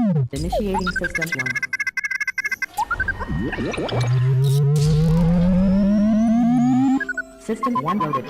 Initiating system 1. System 1 loaded.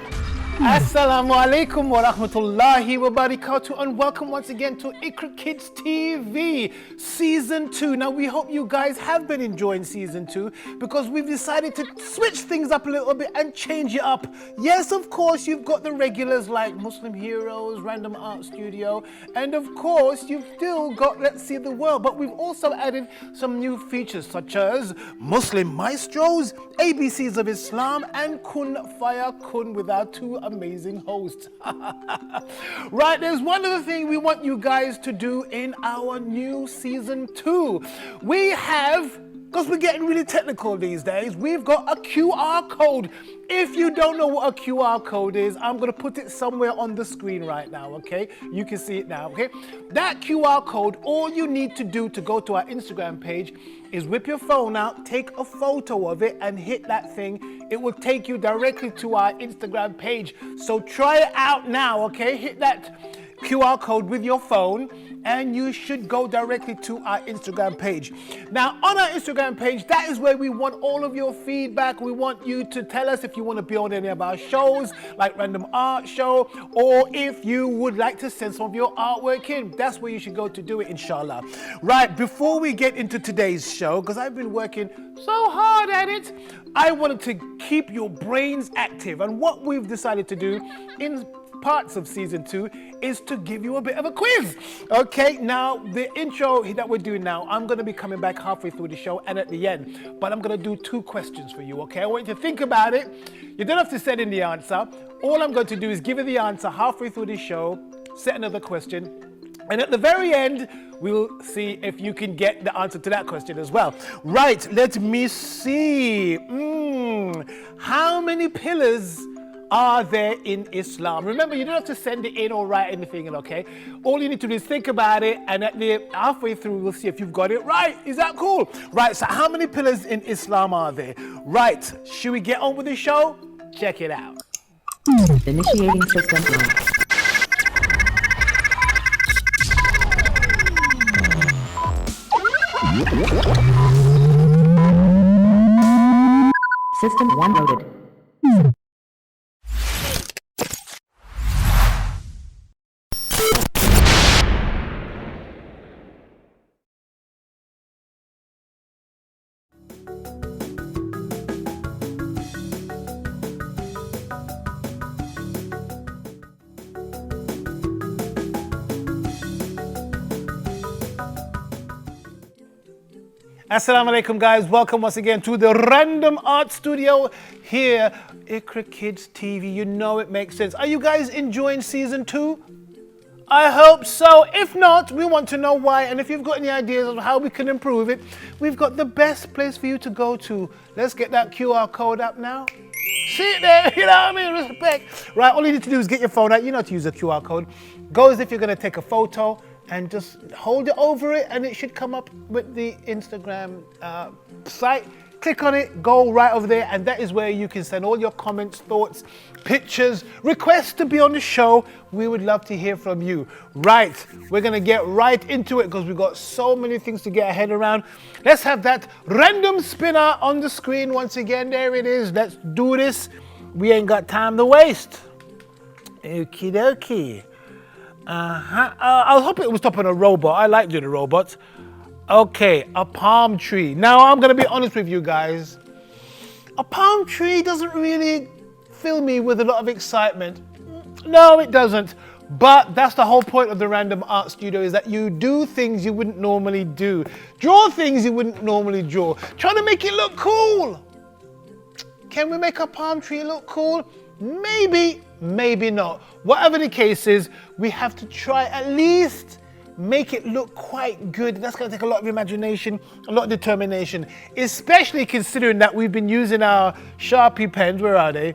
Assalamu alaikum wa rahmatullahi wa barakatuh, and welcome once again to IQRA Kids TV Season 2. Now we hope you guys have been enjoying Season 2 because we've decided to switch things up a little bit and change it up. Yes, of course, you've got the regulars like Muslim Heroes, Random Art Studio, and of course you've still got Let's See the World, but we've also added some new features such as Muslim Maestros, ABCs of Islam, and Kun Faya Kun with our two amazing hosts. Right, there's one other thing we want you guys to do in our new Season 2. We have, because we're getting really technical these days, we've got a QR code. If you don't know what a QR code is, I'm going to put it somewhere on the screen right now, okay? You can see it now, okay? That QR code, all you need to do to go to our Instagram page is whip your phone out, take a photo of it, and hit that thing. It will take you directly to our Instagram page. So try it out now, okay? Hit that QR code with your phone and you should go directly to our Instagram page. Now on our Instagram page, that is where we want all of your feedback. We want you to tell us if you want to be on any of our shows like Random Art Show, or if you would like to send some of your artwork in. That's where you should go to do it, inshallah. Right, before we get into today's show, because I've been working so hard at it, I wanted to keep your brains active, and what we've decided to do in parts of Season 2 is to give you a bit of a quiz. Okay, now the intro that we're doing now, I'm going to be coming back halfway through the show and at the end, but I'm going to do two questions for you, okay? I want you to think about it. You don't have to send in the answer. All I'm going to do is give you the answer halfway through the show, set another question, and at the very end, we'll see if you can get the answer to that question as well. Right, let me see. How many pillars are there in Islam? Remember, you don't have to send it in or write anything in, okay? All you need to do is think about it, and at the halfway through, we'll see if you've got it right. Is that cool? Right, so how many pillars in Islam are there? Right, should we get on with the show? Check it out. Initiating system 1. System 1 loaded. Assalamu alaikum, guys. Welcome once again to the Random Art Studio here, IQRA Kids TV. You know it makes sense. Are you guys enjoying Season 2? I hope so. If not, we want to know why. And if you've got any ideas of how we can improve it, we've got the best place for you to go to. Let's get that QR code up now. See it there, you know what I mean? Respect. Right, all you need to do is get your phone out. You know how to use a QR code. Go as if you're going to take a photo, and just hold it over it and it should come up with the Instagram site. Click on it, go right over there, and that is where you can send all your comments, thoughts, pictures, requests to be on the show. We would love to hear from you. Right, we're gonna get right into it because we've got so many things to get our head around. Let's have that random spinner on the screen once again. There it is. Let's do this. We ain't got time to waste. Okie dokie. I was hoping it was stopping a robot. I like doing the robots. Okay, a palm tree. Now I'm gonna be honest with you guys. A palm tree doesn't really fill me with a lot of excitement. No, it doesn't. But that's the whole point of the Random Art Studio, is that you do things you wouldn't normally do. Draw things you wouldn't normally draw. Trying to make it look cool. Can we make a palm tree look cool? Maybe, maybe not. Whatever the case is, we have to try at least make it look quite good. That's going to take a lot of imagination, a lot of determination, especially considering that we've been using our Sharpie pens, where are they?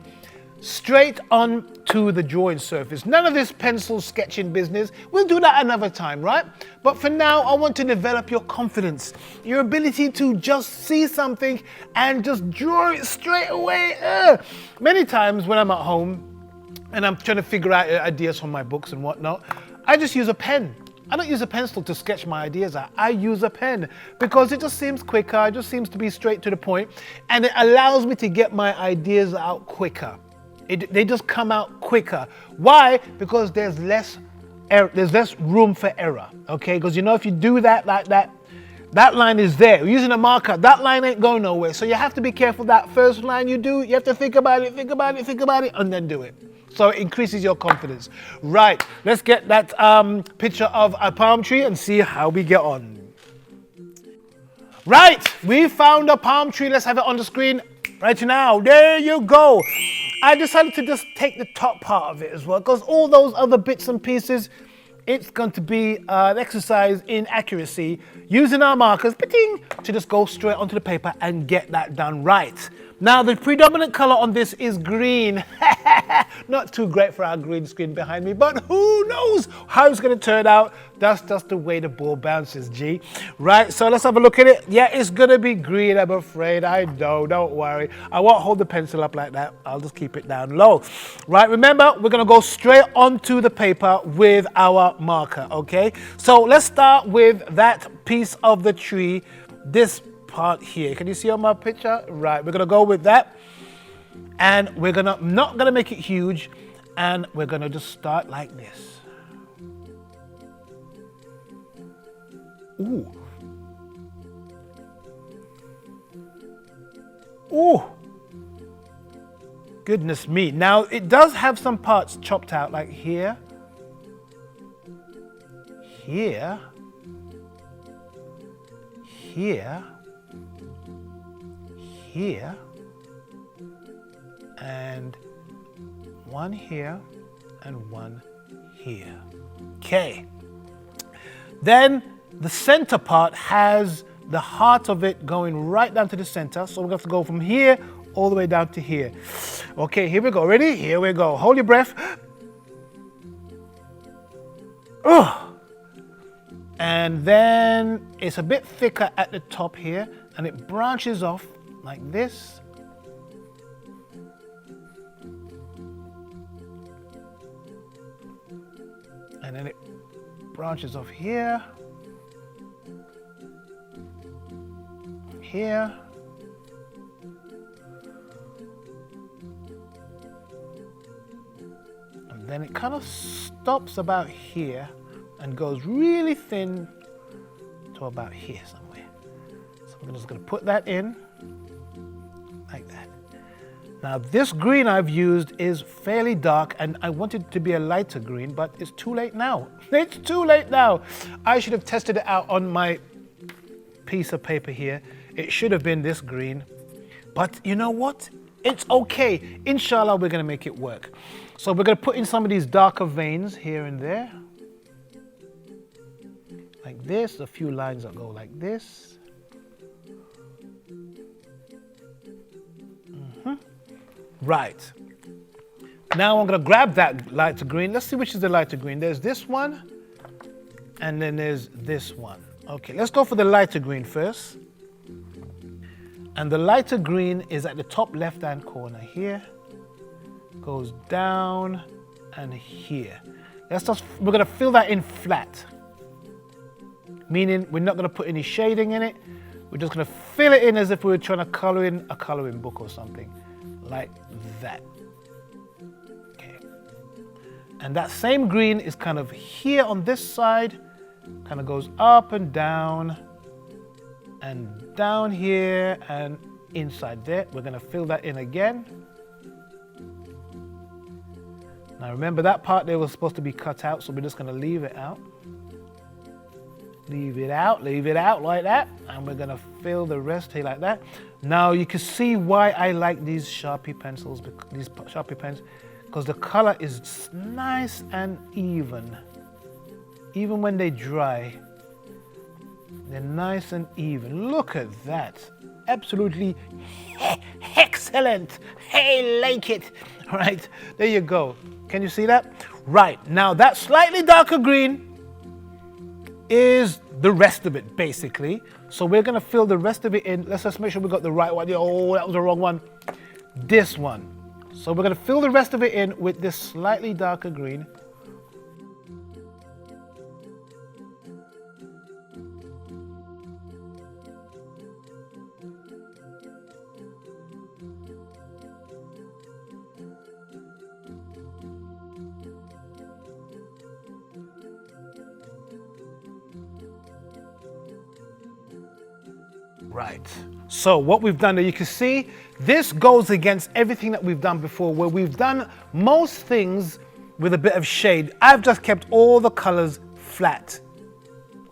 Straight on to the drawing surface. None of this pencil sketching business. We'll do that another time, right? But for now, I want to develop your confidence, your ability to just see something and just draw it straight away. Many times when I'm at home and I'm trying to figure out ideas from my books and whatnot, I just use a pen. I don't use a pencil to sketch my ideas out. I use a pen because it just seems quicker. It just seems to be straight to the point, and it allows me to get my ideas out quicker. They just come out quicker. Why? Because there's less room for error. Okay, because you know if you do that like that, that line is there. You're using a marker, that line ain't going nowhere. So you have to be careful that first line you do, you have to think about it, and then do it. So it increases your confidence. Right, let's get that picture of a palm tree and see how we get on. Right, we found a palm tree. Let's have it on the screen right now. There you go. I decided to just take the top part of it as well, because all those other bits and pieces, it's going to be an exercise in accuracy, using our markers to just go straight onto the paper and get that done right. Now, the predominant color on this is green. Not too great for our green screen behind me, but who knows how it's going to turn out. That's just the way the ball bounces, G. Right, so let's have a look at it. Yeah, it's going to be green, I'm afraid. I know, don't worry. I won't hold the pencil up like that. I'll just keep it down low. Right, remember, we're going to go straight onto the paper with our marker, okay? So let's start with that piece of the tree, this part here. Can you see on my picture? Right, we're going to go with that. And we're not gonna make it huge, and we're gonna just start like this. Ooh. Ooh. Goodness me. Now, it does have some parts chopped out, like here, here, here, here, and one here and one here. Okay. Then the center part has the heart of it going right down to the center. So we're going to have to go from here all the way down to here. Okay, here we go. Ready? Here we go. Hold your breath. Oh. And then it's a bit thicker at the top here, and it branches off like this. And then it branches off here, here, and then it kind of stops about here and goes really thin to about here somewhere. So I'm just going to put that in like that. Now this green I've used is fairly dark, and I wanted it to be a lighter green, but it's too late now. It's too late now. I should have tested it out on my piece of paper here. It should have been this green, but you know what? It's okay. Inshallah, we're gonna make it work. So we're gonna put in some of these darker veins here and there, like this. A few lines that go like this. Right. Now I'm going to grab that lighter green. Let's see which is the lighter green. There's this one, and then there's this one. Okay, let's go for the lighter green first. And the lighter green is at the top left-hand corner here. Goes down and here. We're going to fill that in flat. Meaning we're not going to put any shading in it. We're just going to fill it in as if we were trying to color in a coloring book or something. Like that. Okay. And that same green is kind of here on this side, kind of goes up and down here and inside there. We're going to fill that in again. Now remember, that part there was supposed to be cut out, so we're just going to leave it out. Leave it out like that, and we're going to fill the rest here like that. Now you can see why I like these Sharpie pencils, these Sharpie pens, because the color is nice and even. Even when they dry, they're nice and even. Look at that. Absolutely excellent. Hey, like it. Right, there you go. Can you see that? Right, now that slightly darker green is the rest of it, basically. So we're gonna fill the rest of it in. Let's just make sure we got the right one. Oh, that was the wrong one. This one. So we're gonna fill the rest of it in with this slightly darker green. Right. So what we've done there, you can see this goes against everything that we've done before, where we've done most things with a bit of shade. I've just kept all the colors flat.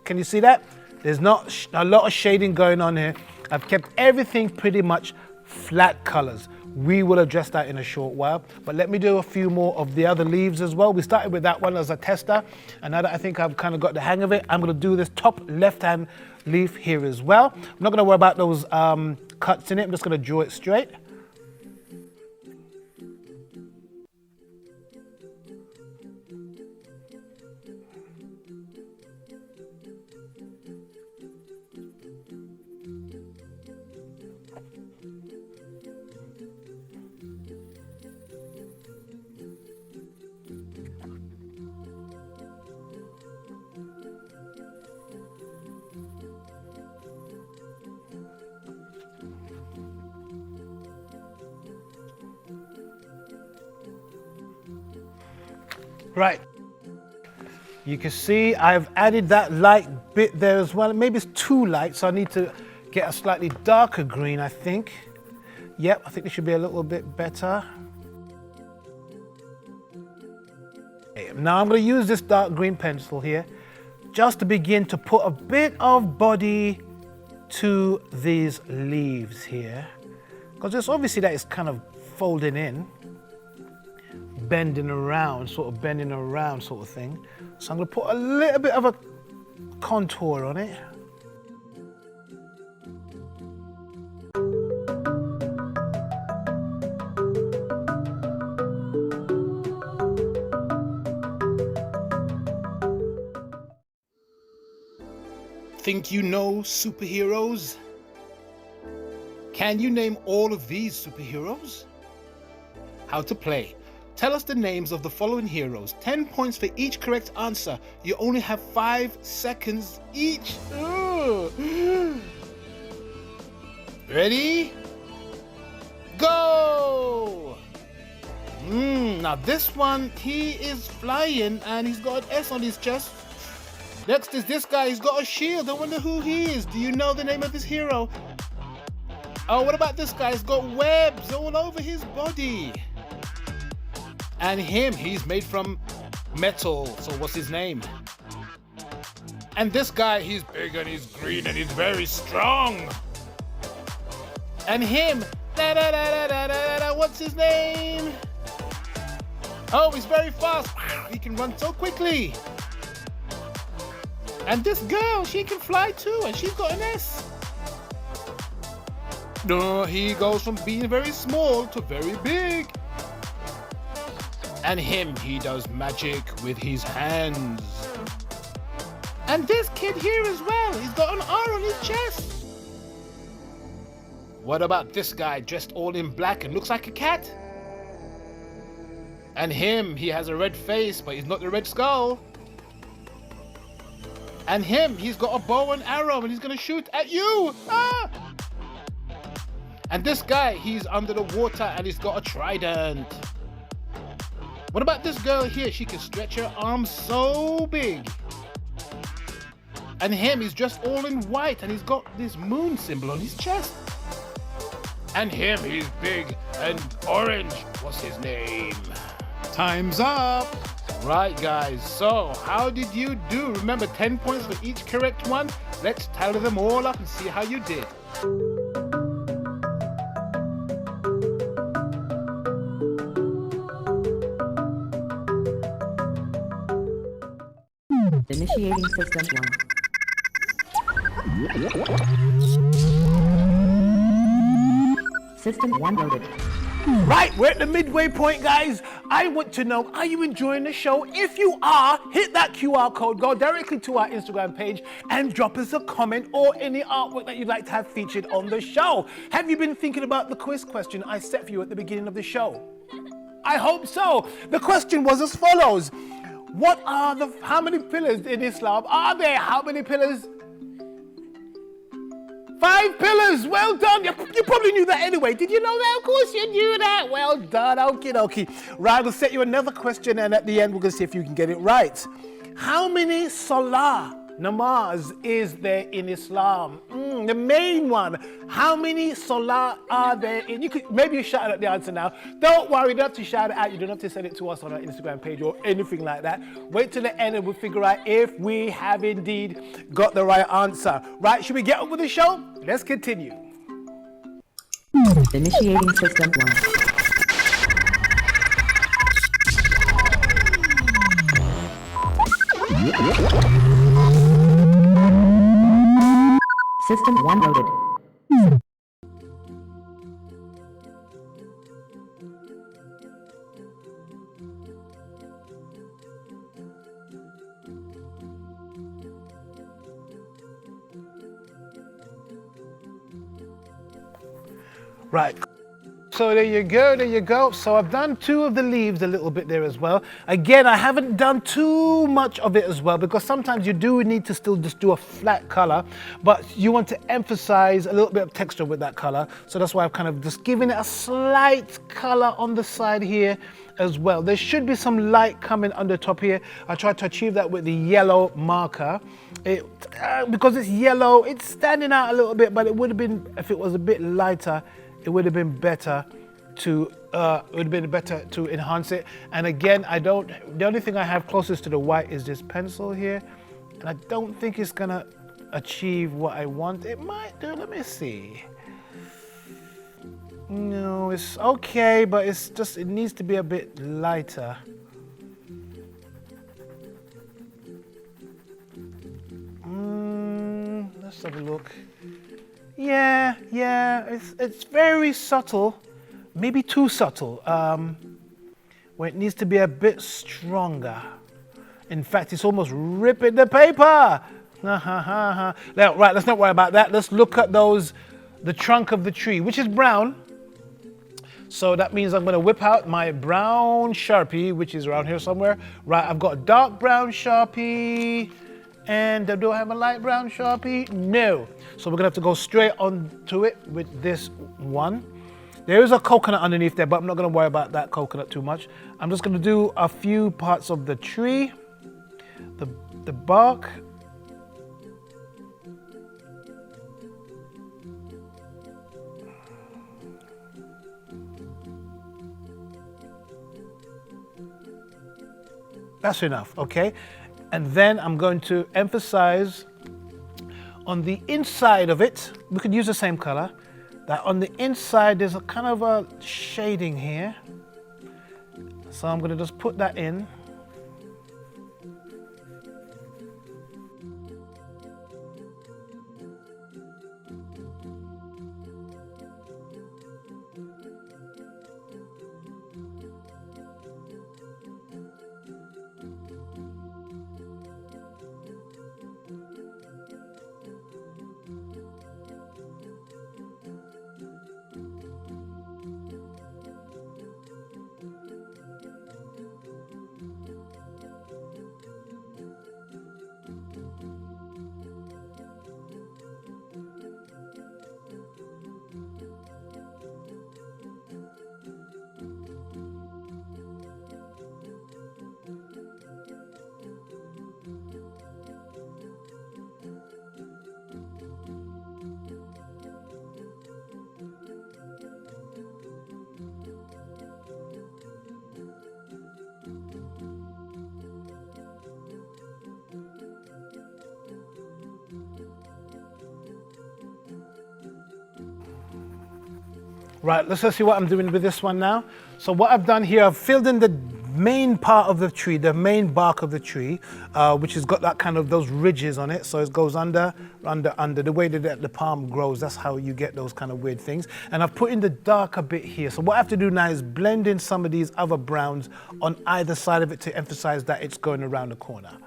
Can you see that? There's not a lot of shading going on here. I've kept everything pretty much flat colors. We will address that in a short while, but let me do a few more of the other leaves as well. We started with that one as a tester, and now that I think I've kind of got the hang of it, I'm going to do this top left-hand leaf here as well. I'm not going to worry about those cuts in it. I'm just going to draw it straight. Right, you can see I've added that light bit there as well. Maybe it's too light, so I need to get a slightly darker green, I think. Yep, I think it should be a little bit better. Okay, now I'm going to use this dark green pencil here just to begin to put a bit of body to these leaves here, because it's obviously that it's kind of folding in, bending around sort of thing. So I'm going to put a little bit of a contour on it. Think you know superheroes? Can you name all of these superheroes? How to play. Tell us the names of the following heroes. 10 points for each correct answer. You only have 5 seconds each. Ugh. Ready? Go! Now this one, he is flying and he's got an S on his chest. Next is this guy, he's got a shield. I wonder who he is. Do you know the name of this hero? Oh, what about this guy? He's got webs all over his body. And him, he's made from metal, so what's his name? And this guy, he's big and he's green and he's very strong. And him, what's his name? Oh, he's very fast. He can run so quickly. And this girl, she can fly too, and she's got an S. No, he goes from being very small to very big. And him, he does magic with his hands. And this kid here as well, he's got an R on his chest. What about this guy dressed all in black and looks like a cat? And him, he has a red face, but he's not the Red Skull. And him, he's got a bow and arrow and he's gonna shoot at you. Ah! And this guy, he's under the water and he's got a trident. What about this girl here? She can stretch her arms so big. And him, he's dressed all in white and he's got this moon symbol on his chest. And him, he's big and orange. What's his name? Time's up. Right, guys, so how did you do? Remember, 10 points for each correct one. Let's tally them all up and see how you did. Initiating system 1. System 1 loaded. Right, we're at the midway point, guys. I want to know, are you enjoying the show? If you are, hit that QR code, go directly to our Instagram page and drop us a comment or any artwork that you'd like to have featured on the show. Have you been thinking about the quiz question I set for you at the beginning of the show? I hope so. The question was as follows. How many pillars in Islam are there? How many pillars? 5 pillars. Well done. You probably knew that anyway. Did you know that? Of course you knew that. Well done. Okie dokie. Right, we'll set you another question and at the end we're going to see if you can get it right. How many salah namaz is there in Islam? The main one. How many salah are there in? Maybe you shout out the answer now. Don't worry, you don't have to shout it out. You don't have to send it to us on our Instagram page or anything like that. Wait till the end and we'll figure out if we have indeed got the right answer. Right, should we get on with the show? Let's continue. Initiating system 1. System 1 loaded. Right. So there you go. So I've done 2 of the leaves a little bit there as well. Again, I haven't done too much of it as well because sometimes you do need to still just do a flat color, but you want to emphasize a little bit of texture with that color. So that's why I've kind of just given it a slight color on the side here as well. There should be some light coming on the top here. I tried to achieve that with the yellow marker. Because it's yellow, it's standing out a little bit, but it would have been, if it was a bit lighter, it would have been better to enhance it. And again, the only thing I have closest to the white is this pencil here, and I don't think it's gonna achieve what I want. It might do. Let me see. No, it's okay, but it needs to be a bit lighter. Let's have a look. Yeah, it's very subtle, maybe too subtle, where it needs to be a bit stronger. In fact, it's almost ripping the paper. Now, right, let's not worry about that. Let's look at the trunk of the tree, which is brown. So that means I'm gonna whip out my brown Sharpie, which is around here somewhere. Right, I've got a dark brown Sharpie. And do I have a light brown Sharpie? No. So we're gonna have to go straight onto it with this one. There is a coconut underneath there, but I'm not gonna worry about that coconut too much. I'm just gonna do a few parts of the tree, the bark. That's enough, okay? And then I'm going to emphasize on the inside of it. We could use the same color. That on the inside there's a kind of a shading here. So I'm going to just put that in. Right, let's see what I'm doing with this one now. So what I've done here, I've filled in the main part of the tree, the main bark of the tree, which has got that kind of those ridges on it. So it goes under, the way that the palm grows, that's how you get those kind of weird things. And I've put in the darker bit here. So what I have to do now is blend in some of these other browns on either side of it to emphasize that it's going around the corner.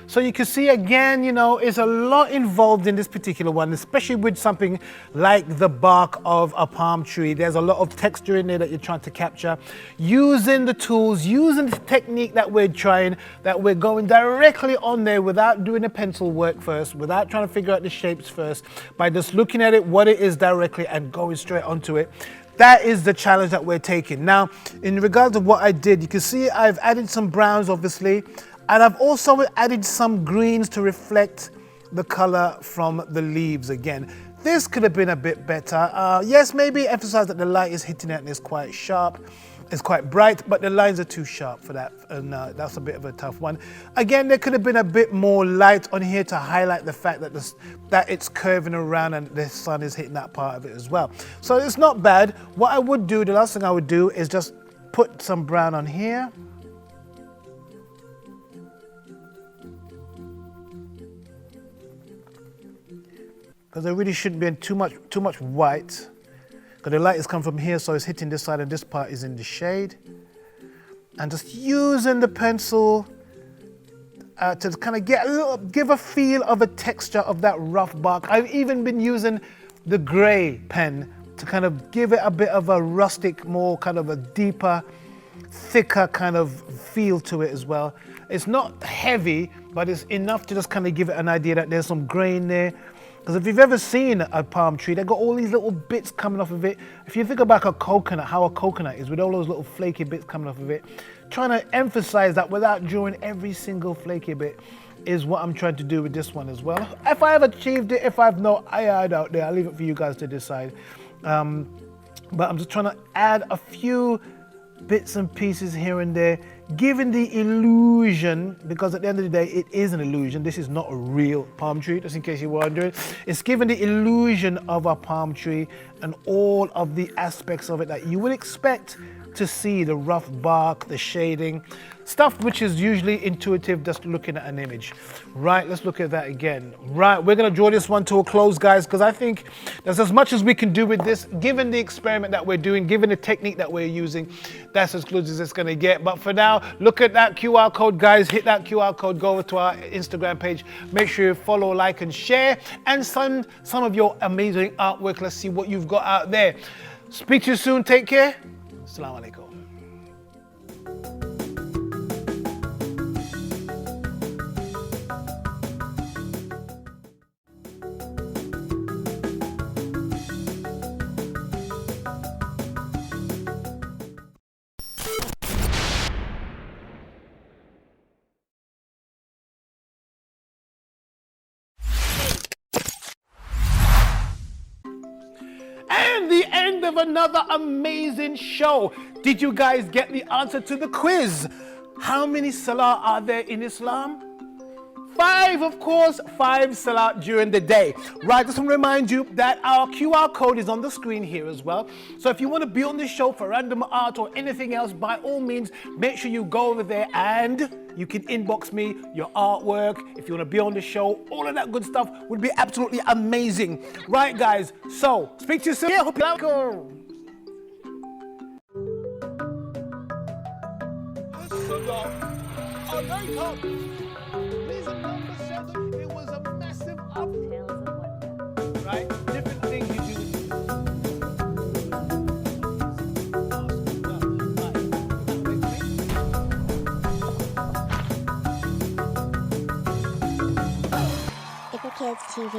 So you can see again, you know, it's a lot involved in this particular one, especially with something like the bark of a palm tree. There's a lot of texture in there that you're trying to capture. Using the tools, using the technique that we're trying, that we're going directly on there without doing the pencil work first, without trying to figure out the shapes first, by just looking at it, what it is directly and going straight onto it. That is the challenge that we're taking. Now, in regards to what I did, you can see I've added some browns, obviously, and I've also added some greens to reflect the color from the leaves again. This could have been a bit better. Yes, maybe emphasize that the light is hitting it and it's quite sharp. It's quite bright, but the lines are too sharp for that, and that's a bit of a tough one. Again, there could have been a bit more light on here to highlight the fact that that it's curving around and the sun is hitting that part of it as well. So it's not bad. What I would do, the last thing I would do is just put some brown on here. Because there really shouldn't be too much white. Because the light is coming from here, so it's hitting this side and this part is in the shade. And just using the pencil to kind of give a feel of a texture of that rough bark. I've even been using the gray pen to kind of give it a bit of a rustic, more kind of a deeper, thicker kind of feel to it as well. It's not heavy, but it's enough to just kind of give it an idea that there's some grain there. Because if you've ever seen a palm tree, they've got all these little bits coming off of it. If you think about a coconut, how a coconut is with all those little flaky bits coming off of it, trying to emphasize that without drawing every single flaky bit is what I'm trying to do with this one as well. If I have achieved it, if I've not, I out there, I'll leave it for you guys to decide. But I'm just trying to add a few bits and pieces here and there, giving the illusion, because at the end of the day, it is an illusion. This is not a real palm tree, just in case you're wondering. It's giving the illusion of a palm tree and all of the aspects of it that you would expect to see, the rough bark, the shading, stuff which is usually intuitive just looking at an image. Right, let's look at that again. Right, we're gonna draw this one to a close, guys, because I think there's as much as we can do with this, given the experiment that we're doing, given the technique that we're using. That's as close as it's gonna get. But for now, look at that QR code, guys. Hit that QR code, go over to our Instagram page. Make sure you follow, like, and share, and send some of your amazing artwork. Let's see what you've got out there. Speak to you soon, take care. Assalamu alaikum. And the end of another amazing show. Did you guys get the answer to the quiz? How many salah are there in Islam? 5, of course, 5 salah during the day. Right, just want to remind you that our QR code is on the screen here as well. So if you want to be on the show for random art or anything else, by all means, make sure you go over there and you can inbox me your artwork. If you want to be on the show, all of that good stuff would be absolutely amazing. Right, guys, so speak to you soon. Hope you like it. Reason number 7, it was a massive up. Right? Different things you do. IQRA Kids TV.